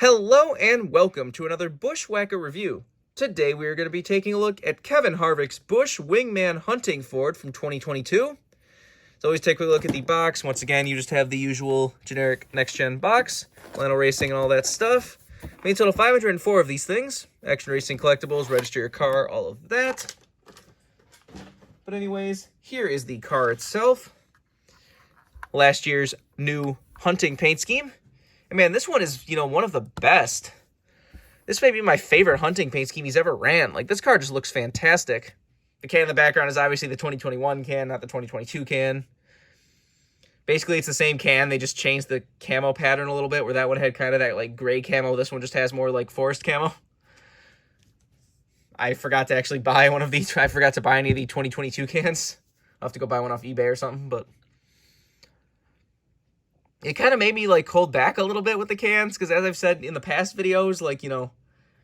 Hello and welcome to another Bushwhacker review. Today we are going to be taking a look at Kevin Harvick's Busch Wingman Hunting Ford from 2022. So always take a look at the box. Once again, you just have the usual generic next-gen box, Lano Racing and all that stuff. Main total 504 of these things. Action Racing collectibles, register your car, all of that. But anyways, here is the car itself. Last year's new hunting paint scheme. And man, this one is, one of the best. This may be my favorite hunting paint scheme he's ever ran. Like, this car just looks fantastic. The can in the background is obviously the 2021 can, not the 2022 can. Basically, it's the same can. They just changed the camo pattern a little bit, where that one had kind of that, like, gray camo. This one just has more, like, forest camo. I forgot to actually buy one of these. I forgot to buy any of the 2022 cans. I'll have to go buy one off eBay or something, but it kind of made me, like, hold back a little bit with the cans, because as I've said in the past videos, like,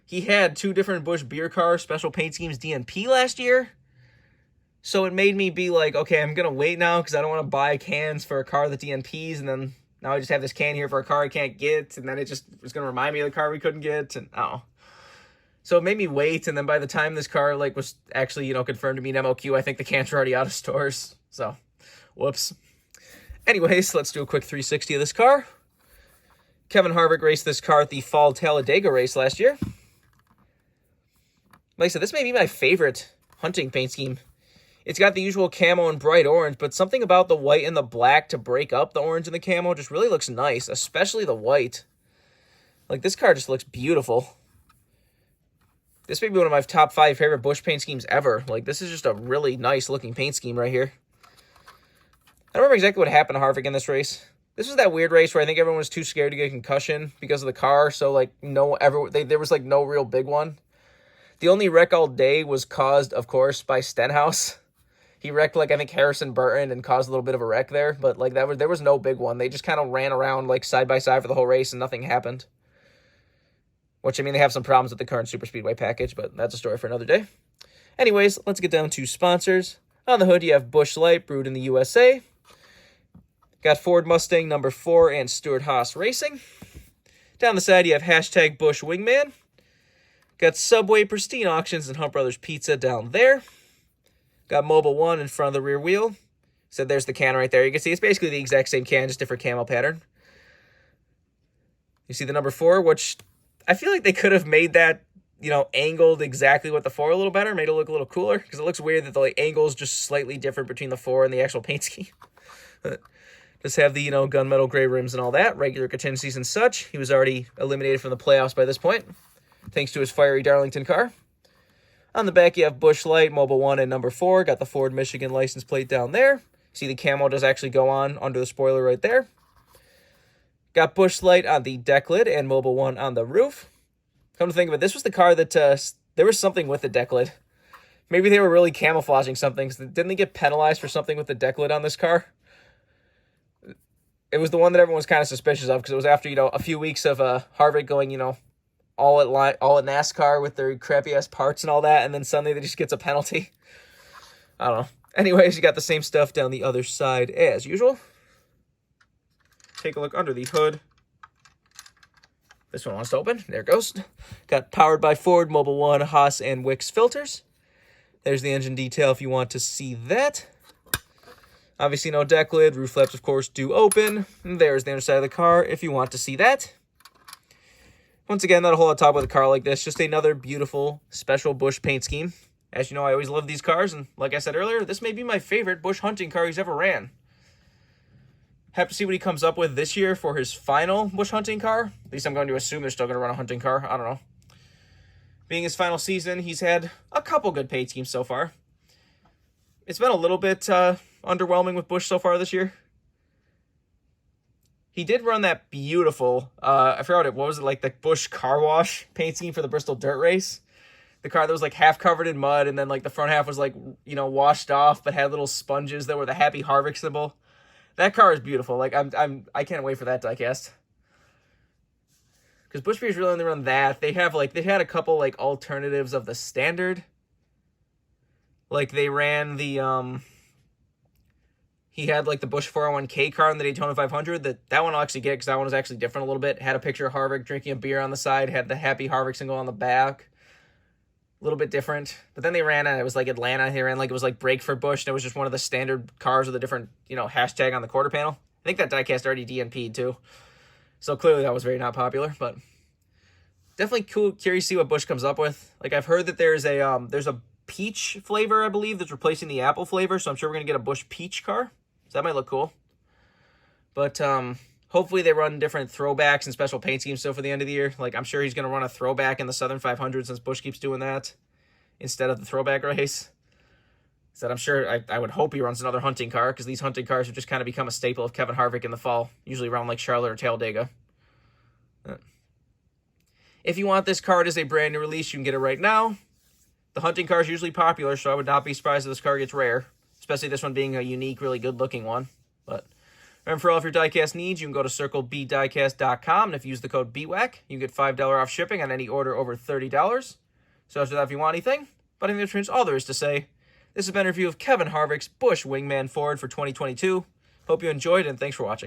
he had two different Busch beer car special paint schemes DNP last year. So it made me be like, okay, I'm going to wait now, because I don't want to buy cans for a car that DNPs, and then now I just have this can here for a car I can't get, and then it just was going to remind me of the car we couldn't get, and So it made me wait, and then by the time this car, like, was actually, confirmed to be an MOQ, I think the cans were already out of stores. So, whoops. Anyways, let's do a quick 360 of this car. Kevin Harvick raced this car at the Fall Talladega race last year. Like I said, this may be my favorite hunting paint scheme. It's got the usual camo and bright orange, but something about the white and the black to break up the orange and the camo just really looks nice, especially the white. Like, this car just looks beautiful. This may be one of my top 5 favorite Busch paint schemes ever. Like, this is just a really nice looking paint scheme right here. I don't remember exactly what happened to Harvick in this race. This was that weird race where I think everyone was too scared to get a concussion because of the car. So, like, there was, like, no real big one. The only wreck all day was caused, of course, by Stenhouse. He wrecked, like, I think Harrison Burton and caused a little bit of a wreck there. But, like, there was no big one. They just kind of ran around, like, side by side for the whole race and nothing happened. Which, I mean, they have some problems with the current Super Speedway package, but that's a story for another day. Anyways, let's get down to sponsors. On the hood, you have Busch Light, brewed in the USA. Got Ford Mustang number 4 and Stewart-Haas Racing. Down the side, you have hashtag Busch Wingman. Got Subway Pristine Auctions and Hunt Brothers Pizza down there. Got Mobil 1 in front of the rear wheel. So there's the can right there. You can see it's basically the exact same can, just different camo pattern. You see the number 4, which I feel like they could have made that, angled exactly with the 4 a little better, made it look a little cooler, because it looks weird that the angle is just slightly different between the 4 and the actual paint scheme. Just have the, gunmetal gray rims and all that, regular contingencies and such. He was already eliminated from the playoffs by this point, thanks to his fiery Darlington car. On the back, you have Busch Light, Mobil 1, and number 4. Got the Ford Michigan license plate down there. See the camo does actually go on under the spoiler right there. Got Busch Light on the deck lid and Mobil 1 on the roof. Come to think of it, this was the car that there was something with the deck lid. Maybe they were really camouflaging something. Didn't they get penalized for something with the deck lid on this car? It was the one that everyone was kind of suspicious of, because it was after, a few weeks of Harvick going, all at NASCAR with their crappy-ass parts and all that, and then suddenly they just gets a penalty. I don't know. Anyways, you got the same stuff down the other side as usual. Take a look under the hood. This one wants to open. There it goes. Got powered by Ford, Mobil 1, Haas, and Wix filters. There's the engine detail if you want to see that. Obviously no deck lid. Roof flaps, of course, do open. And there's the underside of the car if you want to see that. Once again, not a whole lot to talk about the car like this. Just another beautiful, special Busch paint scheme. As you know, I always love these cars. And like I said earlier, this may be my favorite Busch hunting car he's ever ran. Have to see what he comes up with this year for his final Busch hunting car. At least I'm going to assume they're still going to run a hunting car. I don't know. Being his final season, he's had a couple good paint schemes so far. It's been a little bit underwhelming with Busch so far this year. He did run that beautiful, I forgot what was it, like the Busch car wash paint scheme for the Bristol Dirt Race. The car that was like half covered in mud, and then like the front half was like, washed off, but had little sponges that were the Happy Harvick symbol. That car is beautiful. Like I can't wait for that diecast. Because Busch Beers really only run that. They had a couple like alternatives of the standard. Like they ran the he had like the Busch 401k car in the Daytona 500. That one I'll actually get because that one was actually different a little bit. Had a picture of Harvick drinking a beer on the side. Had the happy Harvick symbol on the back. A little bit different. But then they ran it was like Atlanta. They ran like it was like break for Busch. And it was just one of the standard cars with a different, hashtag on the quarter panel. I think that diecast already DNP'd too. So clearly that was very not popular. But definitely cool. Curious to see what Busch comes up with. Like I've heard that there's a peach flavor, I believe, that's replacing the apple flavor. So I'm sure we're going to get a Busch peach car. So that might look cool. But hopefully they run different throwbacks and special paint schemes still for the end of the year. Like I'm sure he's going to run a throwback in the Southern 500 since Busch keeps doing that instead of the throwback race. So I'm sure, I would hope he runs another hunting car because these hunting cars have just kind of become a staple of Kevin Harvick in the fall, usually around like Charlotte or Talladega. If you want this card as a brand new release, you can get it right now. The hunting car is usually popular, so I would not be surprised if this car gets rare, especially this one being a unique, really good-looking one. But remember, for all of your diecast needs, you can go to circlebdiecast.com, and if you use the code BWhack, you can get $5 off shipping on any order over $30. So after that, if you want anything, but in the that's all there is to say. This has been a review of Kevin Harvick's Busch Wingman Ford for 2022. Hope you enjoyed, and thanks for watching.